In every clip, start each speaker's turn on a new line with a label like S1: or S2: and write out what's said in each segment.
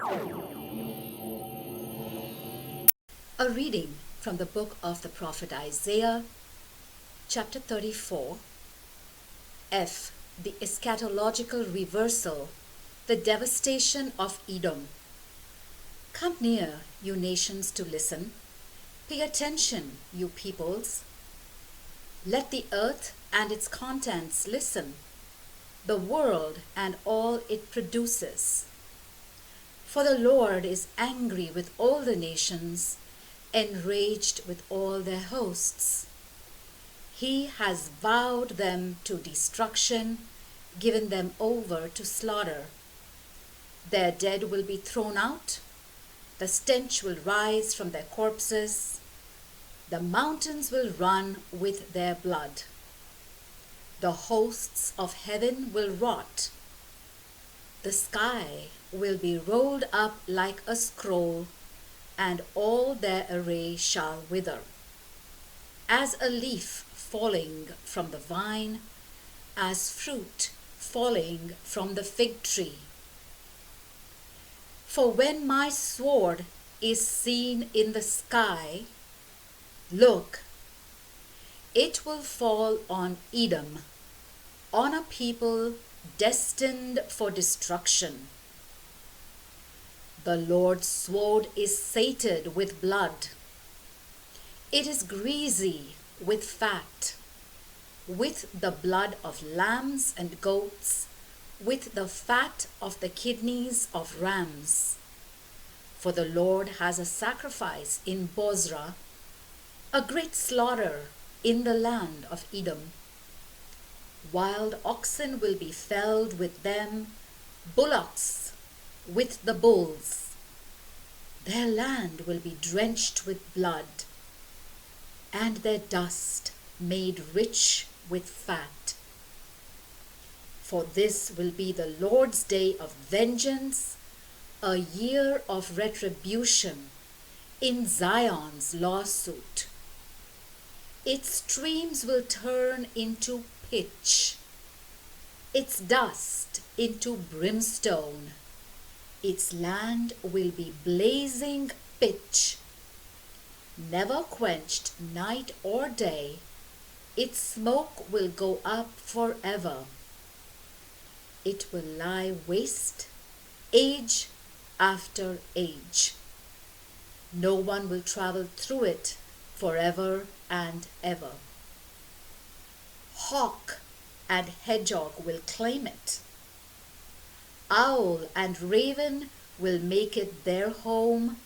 S1: A reading from the book of the prophet Isaiah, chapter 34. F. The eschatological reversal, the devastation of Edom. Come near, you nations, to listen. Pay attention, you peoples. Let the earth and its contents listen, the world and all it produces. For the Lord is angry with all the nations, enraged with all their hosts. He has vowed them to destruction, given them over to slaughter. Their dead will be thrown out, the stench will rise from their corpses, the mountains will run with their blood. The hosts of heaven will rot. The sky will be rolled up like a scroll, and all their array shall wither. As a leaf falling from the vine, as fruit falling from the fig tree. For when my sword is seen in the sky, look, it will fall on Edom, on a people destined for destruction. The Lord's sword is sated with blood. It is greasy with fat, with the blood of lambs and goats, with the fat of the kidneys of rams. For the Lord has a sacrifice in Bozrah, a great slaughter in the land of Edom. Wild oxen will be felled with them, bullocks with the bulls. Their land will be drenched with blood, and their dust made rich with fat. For this will be the Lord's day of vengeance, a year of retribution in Zion's lawsuit. Its streams will turn into pitch, its dust into brimstone. Its land will be blazing pitch, never quenched night or day. Its smoke will go up forever. It will lie waste, age after age. No one will travel through it forever and ever. Hawk and hedgehog will claim it. Owl and raven will make it their home.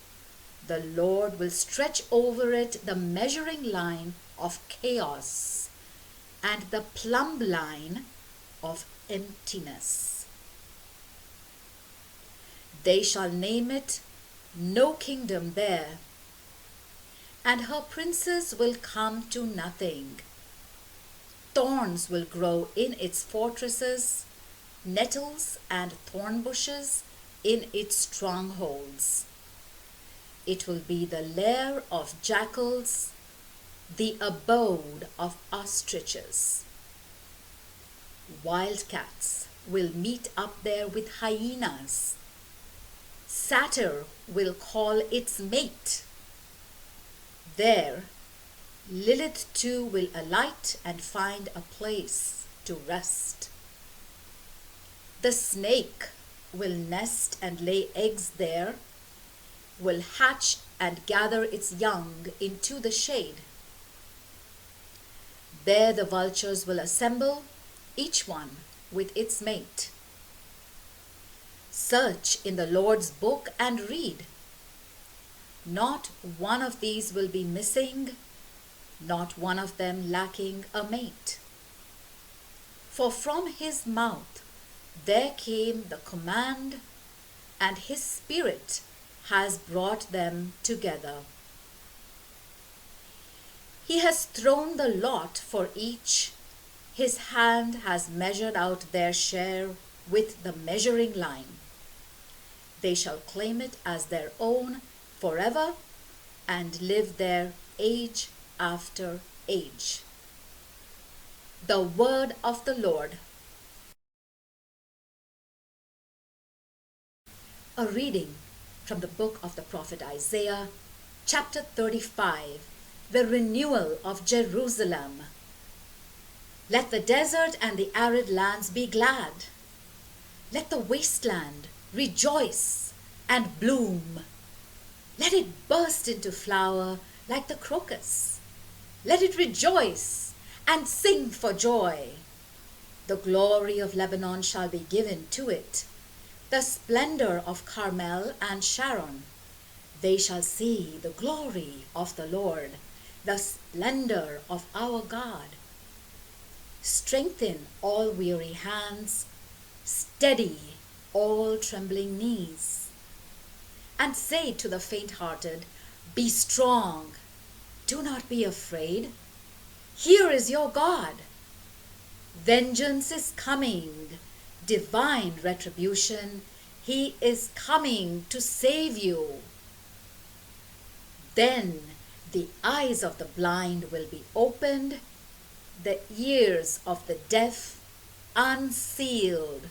S1: The Lord will stretch over it the measuring line of chaos and the plumb line of emptiness. They shall name it No Kingdom there, and her princes will come to nothing. Thorns will grow in its fortresses, nettles and thorn bushes in its strongholds. It will be the lair of jackals, the abode of ostriches. Wildcats will meet up there with hyenas. Satyr will call its mate. There, Lilith too will alight and find a place to rest. The snake will nest and lay eggs there, will hatch and gather its young into the shade. There the vultures will assemble, each one with its mate. Search in the Lord's book and read. Not one of these will be missing, not one of them lacking a mate. For from his mouth there came the command, and his spirit has brought them together. He has thrown the lot for each. His hand has measured out their share with the measuring line. They shall claim it as their own forever and live there age after age. The word of the Lord. A reading from the book of the prophet Isaiah, chapter 35, the renewal of Jerusalem. Let the desert and the arid lands be glad. Let the wasteland rejoice and bloom. Let it burst into flower like the crocus. Let it rejoice and sing for joy. The glory of Lebanon shall be given to it, the splendor of Carmel and Sharon. They shall see the glory of the Lord, the splendor of our God. Strengthen all weary hands, steady all trembling knees. And say to the faint-hearted, be strong, do not be afraid. Here is your God. Vengeance is coming, divine retribution. He is coming to save you. Then the eyes of the blind will be opened, the ears of the deaf unsealed.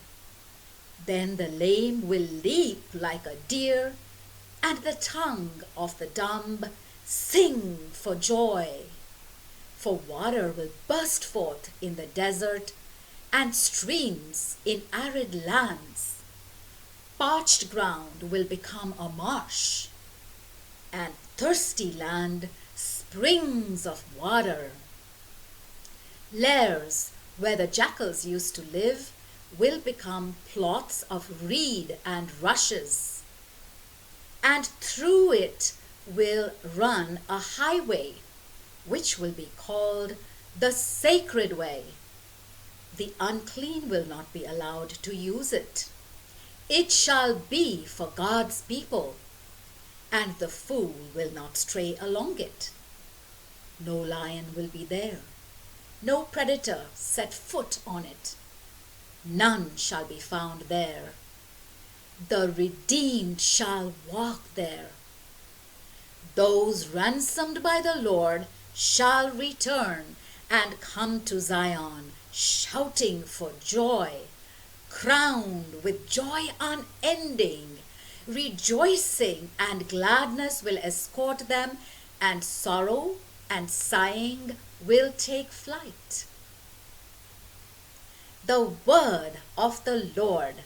S1: Then the lame will leap like a deer, and the tongue of the dumb sing for joy. For water will burst forth in the desert, and streams in arid lands. Parched ground will become a marsh, and thirsty land springs of water. Lairs where the jackals used to live will become plots of reed and rushes, and through it will run a highway, which will be called the sacred way. The unclean will not be allowed to use it. It shall be for God's people, and the fool will not stray along it. No lion will be there, no predator set foot on it. None shall be found there. The redeemed shall walk there. Those ransomed by the Lord shall return and come to Zion, shouting for joy, crowned with joy unending. Rejoicing and gladness will escort them, and sorrow and sighing will take flight. The word of the Lord.